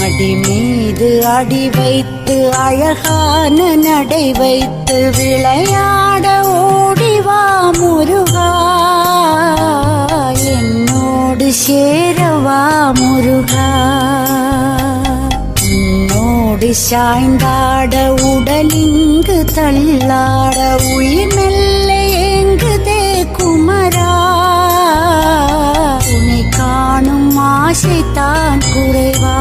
அடி மீது அடி வைத்து அழகான நடை வைத்து விளையாட ஓடிவா முருகா, என்னோடு சேரவா முருகா. உன்னோடு சாய்ந்தாட உடலிங்கு தள்ளாட உயிர் மெல்ல ஏங்குதே குமரா, உன்னை காணும் ஆசைத்தான் குறைவா.